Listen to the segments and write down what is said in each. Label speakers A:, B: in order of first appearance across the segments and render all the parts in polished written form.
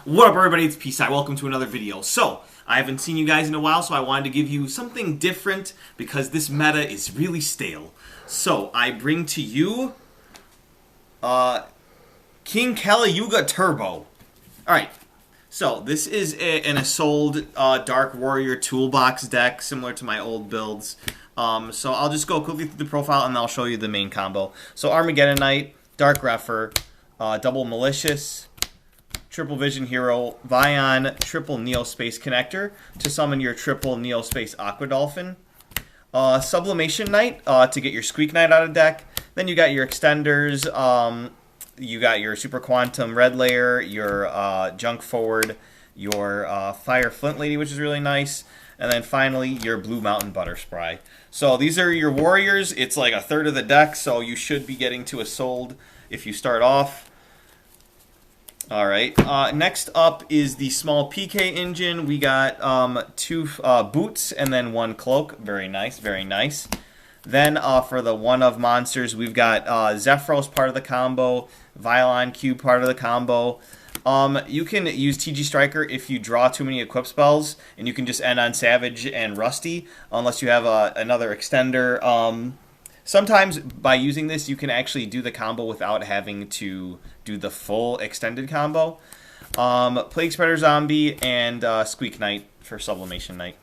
A: What up, everybody? It's Peace. Welcome to another video. So, I haven't seen you guys in a while, so I wanted to give you something different because this meta is really stale. So, I bring to you King Yuga Turbo. Alright, so this is an Assault Dark Warrior toolbox deck, similar to my old builds. So I'll just go quickly through the profile and I'll show you the main combo. So Armageddon Knight, Dark Refer, double Malicious, triple Vision Hero, Vion, triple Neo Space Connector to summon your triple Neo Space Aqua Dolphin. Sublimation Knight to get your Squeak Knight out of deck. Then you got your extenders, you got your Super Quantum Red Layer, your Junk Forward, your Fire Flint Lady, which is really nice, and then finally your Blue Mountain Butter Spry. So these are your warriors. It's like a third of the deck, so you should be getting to a sold if you start off. Alright, next up is the small PK engine. We got two boots and then one cloak. Very nice, very nice. Then for the one of monsters, we've got Zephyros part of the combo, Violon Cube part of the combo. You can use TG Striker if you draw too many equip spells, and you can just end on Savage and Rusty, unless you have another extender. Sometimes by using this, you can actually do the combo without having to do the full extended combo. Plague Spreader Zombie and Squeak Knight for Sublimation Knight.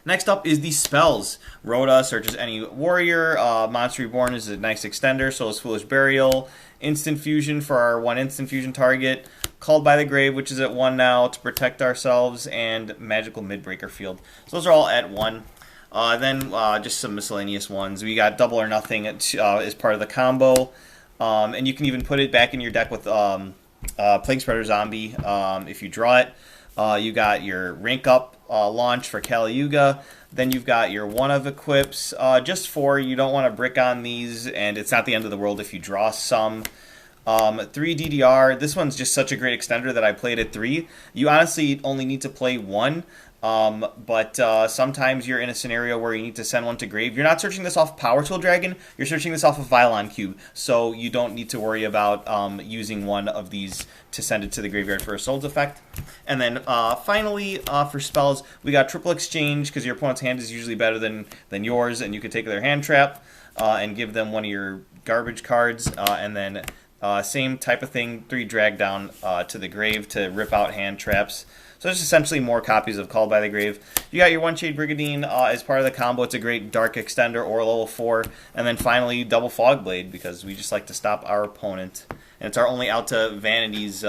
A: Next up is the spells. Rhoda searches any warrior. Monster Reborn is a nice extender, so is Foolish Burial. Instant Fusion for our one instant fusion target. Called by the Grave, which is at 1 now to protect ourselves, and Magical Midbreaker Field. So those are all at 1. Then just some miscellaneous ones. We got Double or Nothing as part of the combo. And you can even put it back in your deck with Plague Spreader Zombie if you draw it. You got your Rank Up launch for Yuga. Then you've got your one of equips. Just 4. You don't want to brick on these, and it's not the end of the world if you draw some. 3 DDR. This one's just such a great extender that I played at 3. You honestly only need to play 1. But sometimes you're in a scenario where you need to send one to grave. You're not searching this off Power Tool Dragon. You're searching this off of Violon Cube. So you don't need to worry about using one of these to send it to the graveyard for a Soul's effect. And then finally, for spells, we got Triple Exchange, because your opponent's hand is usually better than yours, and you can take their hand trap and give them one of your garbage cards. And then same type of thing, 3 drag down to the grave to rip out hand traps. So it's essentially more copies of Called by the Grave. You got your One Shade Brigadine as part of the combo. It's a great dark extender or level 4. And then finally, double Fog Blade, because we just like to stop our opponent. And it's our only out to Vanity's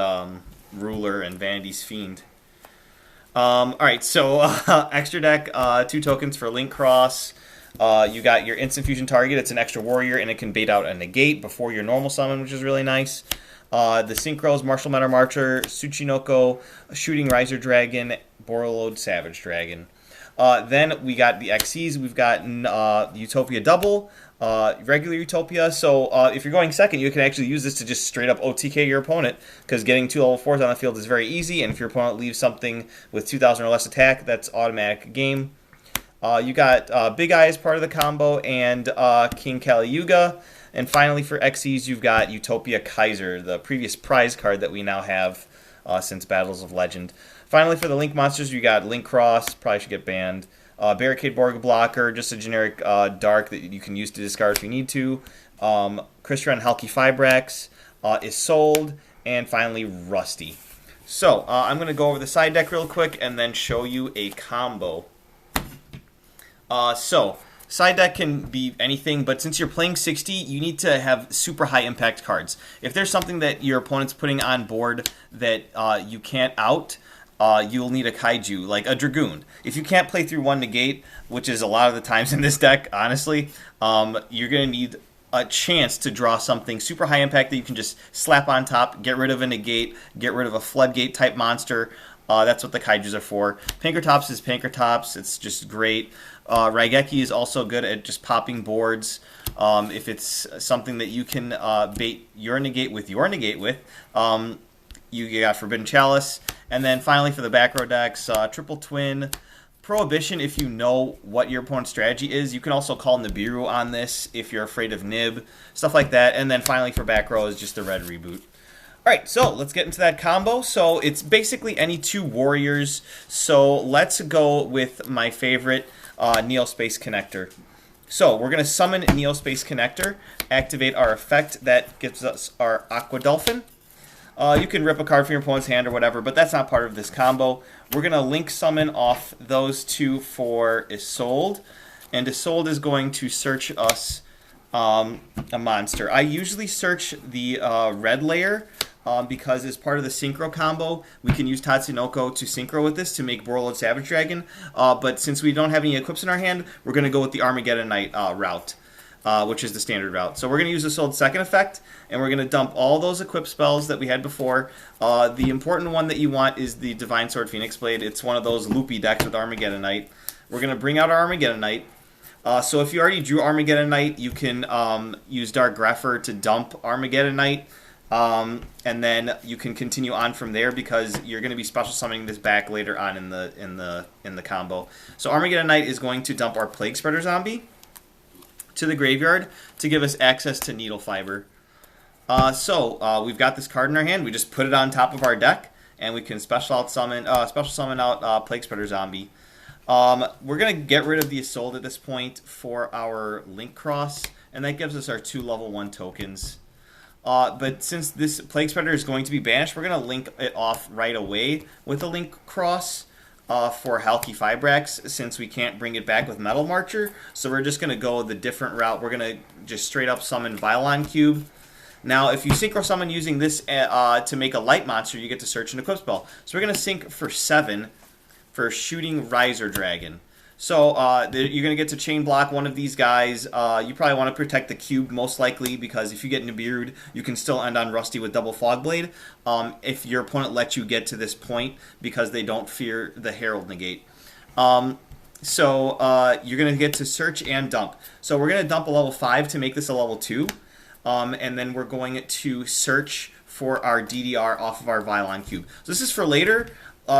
A: Ruler and Vanity's Fiend. Alright, so extra deck, 2 tokens for Link Cross. You got your Instant Fusion target. It's an extra warrior, and it can bait out a negate before your normal summon, which is really nice. The Synchros, Martial Meta Marcher, Tsuchinoko, Shooting Riser Dragon, Borreload Savage Dragon. Then we got the XCs. We've got Utopia Double, regular Utopia. So if you're going second, you can actually use this to just straight up OTK your opponent, because getting 2 level 4s on the field is very easy, and if your opponent leaves something with 2,000 or less attack, that's automatic game. You got Big Eye as part of the combo, and King Yuga. And finally, for XCs, you've got Utopia Kaiser, the previous prize card that we now have since Battles of Legend. Finally, for the Link monsters, you got Link Cross, probably should get banned. Barricade Borg Blocker, just a generic dark that you can use to discard if you need to. Crystron Halki Fibrax is sold. And finally, Rusty. So, I'm going to go over the side deck real quick and then show you a combo. Side deck can be anything, but since you're playing 60, you need to have super high impact cards. If there's something that your opponent's putting on board that you can't out, you'll need a Kaiju, like a Dragoon. If you can't play through 1 negate, which is a lot of the times in this deck, honestly, you're going to need a chance to draw something super high impact that you can just slap on top, get rid of a negate, get rid of a floodgate type monster. That's what the Kaijus are for. Pankratops is Pankratops. It's just great. Raigeki is also good at just popping boards. If it's something that you can bait your negate with, you got Forbidden Chalice. And then finally for the back row decks, Triple Twin, Prohibition if you know what your opponent's strategy is. You can also call Nibiru on this if you're afraid of Nib, stuff like that. And then finally for back row is just the red reboot. Alright, so let's get into that combo. So it's basically any two warriors. So let's go with my favorite Neospace Connector. So we're going to summon Neospace Connector, activate our effect that gives us our Aqua Dolphin. You can rip a card from your opponent's hand or whatever, but that's not part of this combo. We're going to link summon off those two for Isolde, and Isolde is going to search us a monster. I usually search the red layer because as part of the Synchro combo, we can use Tatsunoko to Synchro with this to make Warlord Savage Dragon, but since we don't have any equips in our hand, we're going to go with the Armageddon Knight route. Which is the standard route. So we're going to use Isolde's second effect, and we're going to dump all those equip spells that we had before. The important one that you want is the Divine Sword Phoenix Blade. It's one of those loopy decks with Armageddon Knight. We're going to bring out our Armageddon Knight. So if you already drew Armageddon Knight, you can use Dark Grepher to dump Armageddon Knight, and then you can continue on from there because you're going to be special summoning this back later on in the combo. So Armageddon Knight is going to dump our Plague Spreader Zombie to the graveyard to give us access to Needle Fiber. So we've got this card in our hand. We just put it on top of our deck, and we can special summon out Plague Spreader Zombie. We're gonna get rid of the Isolde at this point for our Link Cross, and that gives us our 2 level 1 tokens. But since this Plague Spreader is going to be banished, we're gonna link it off right away with the Link Cross. For Halki Fibrax, since we can't bring it back with Metal Marcher. So we're just going to go the different route. We're going to just straight up summon Violon Cube. Now, if you Synchro Summon using this to make a light monster, you get to search an equip spell. So we're going to sync for 7 for Shooting Riser Dragon. So you're going to get to chain block one of these guys. You probably want to protect the cube most likely because if you get Nibiru'd, you can still end on Rusty with double Fog Blade if your opponent lets you get to this point because they don't fear the Herald Negate. So you're going to get to search and dump. So we're going to dump a level 5 to make this a level 2. And then we're going to search for our DDR off of our Violon Cube. So this is for later.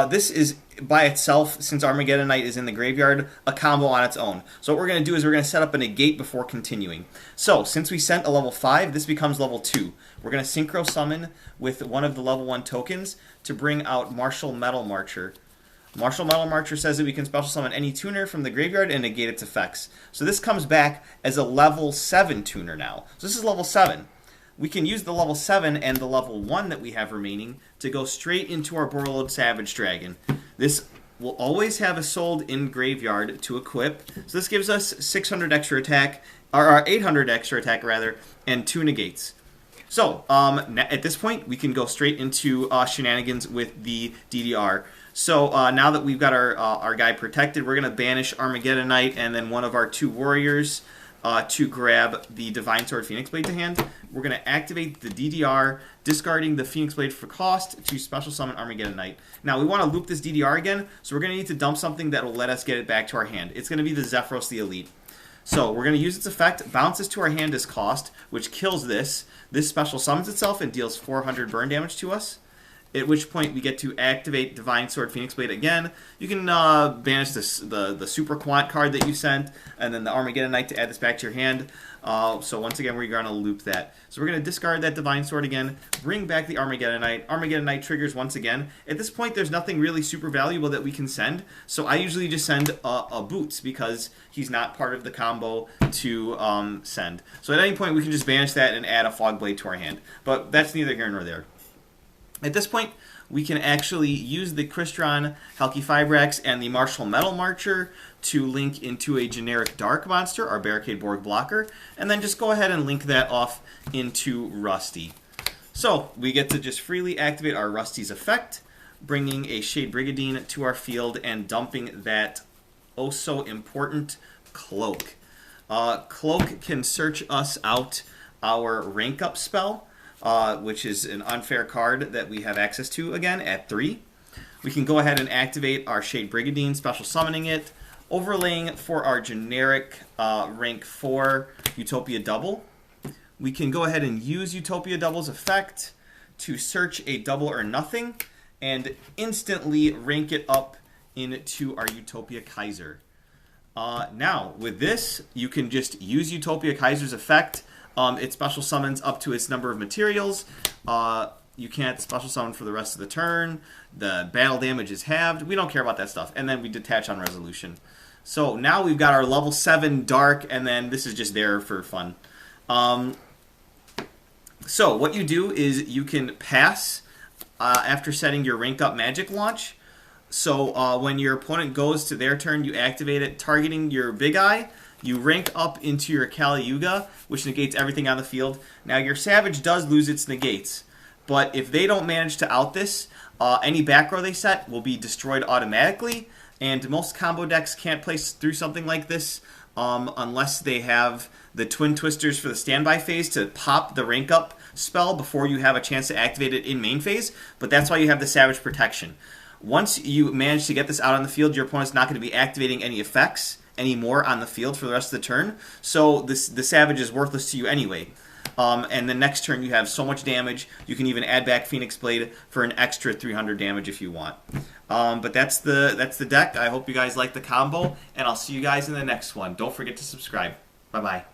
A: This is by itself, since Armageddon Knight is in the graveyard, a combo on its own. So what we're going to do is we're going to set up a negate before continuing. So since we sent a level 5, this becomes level 2. We're going to Synchro Summon with one of the level 1 tokens to bring out Martial Metal Marcher. Martial Metal Marcher says that we can special summon any tuner from the graveyard and negate its effects. So this comes back as a level 7 tuner now. So this is level 7. We can use the level 7 and the level 1 that we have remaining to go straight into our Borreload Savage Dragon. This will always have Isolde in graveyard to equip. So this gives us 600 extra attack, or 800 extra attack rather, and 2 negates. So at this point, we can go straight into shenanigans with the DDR. So now that we've got our guy protected, we're going to banish Armageddon Knight and then one of our 2 warriors to grab the Divine Sword Phoenix Blade to hand. We're going to activate the DDR, discarding the Phoenix Blade for cost to special summon Armageddon Knight. Now, we want to loop this DDR again, so we're going to need to dump something that will let us get it back to our hand. It's going to be the Zephyros the Elite. So we're going to use its effect, bounces to our hand as cost, which kills this. This special summons itself and deals 400 burn damage to us. At which point we get to activate Divine Sword Phoenix Blade again. You can banish the Super Quant card that you sent, and then the Armageddon Knight to add this back to your hand. So once again, we're going to loop that. So we're going to discard that Divine Sword again, bring back the Armageddon Knight. Armageddon Knight triggers once again. At this point, there's nothing really super valuable that we can send, so I usually just send a Boots because he's not part of the combo to send. So at any point, we can just banish that and add a Fog Blade to our hand. But that's neither here nor there. At this point, we can actually use the Crystron, Halki Fibrax, and the Martial Metal Marcher to link into a generic Dark monster, our Barricade Borg blocker, and then just go ahead and link that off into Rusty. So we get to just freely activate our Rusty's effect, bringing a Shade Brigadine to our field and dumping that oh so important Cloak. Cloak can search us out our rank up spell, which is an unfair card that we have access to again at 3. We can go ahead and activate our Shade Brigadine, special summoning it, overlaying for our generic rank 4 Utopia Double. We can go ahead and use Utopia Double's effect to search a double or nothing and instantly rank it up into our Utopia Kaiser. Now, with this, you can just use Utopia Kaiser's effect. It special summons up to its number of materials. You can't special summon for the rest of the turn. The battle damage is halved. We don't care about that stuff. And then we detach on resolution. So now we've got our level 7 Dark, and then this is just there for fun. So what you do is you can pass after setting your rank up magic launch. So when your opponent goes to their turn, you activate it, targeting your Big Eye. You rank up into your Kali Yuga, which negates everything on the field. Now your Savage does lose its negates. But if they don't manage to out this, any back row they set will be destroyed automatically. And most combo decks can't play through something like this unless they have the Twin Twisters for the standby phase to pop the rank up spell before you have a chance to activate it in main phase. But that's why you have the Savage Protection. Once you manage to get this out on the field, your opponent's not going to be activating any effects anymore on the field for the rest of the turn. So the Savage is worthless to you anyway. And the next turn you have so much damage, you can even add back Phoenix Blade for an extra 300 damage if you want. But that's the deck. I hope you guys like the combo, and I'll see you guys in the next one. Don't forget to subscribe. Bye-bye.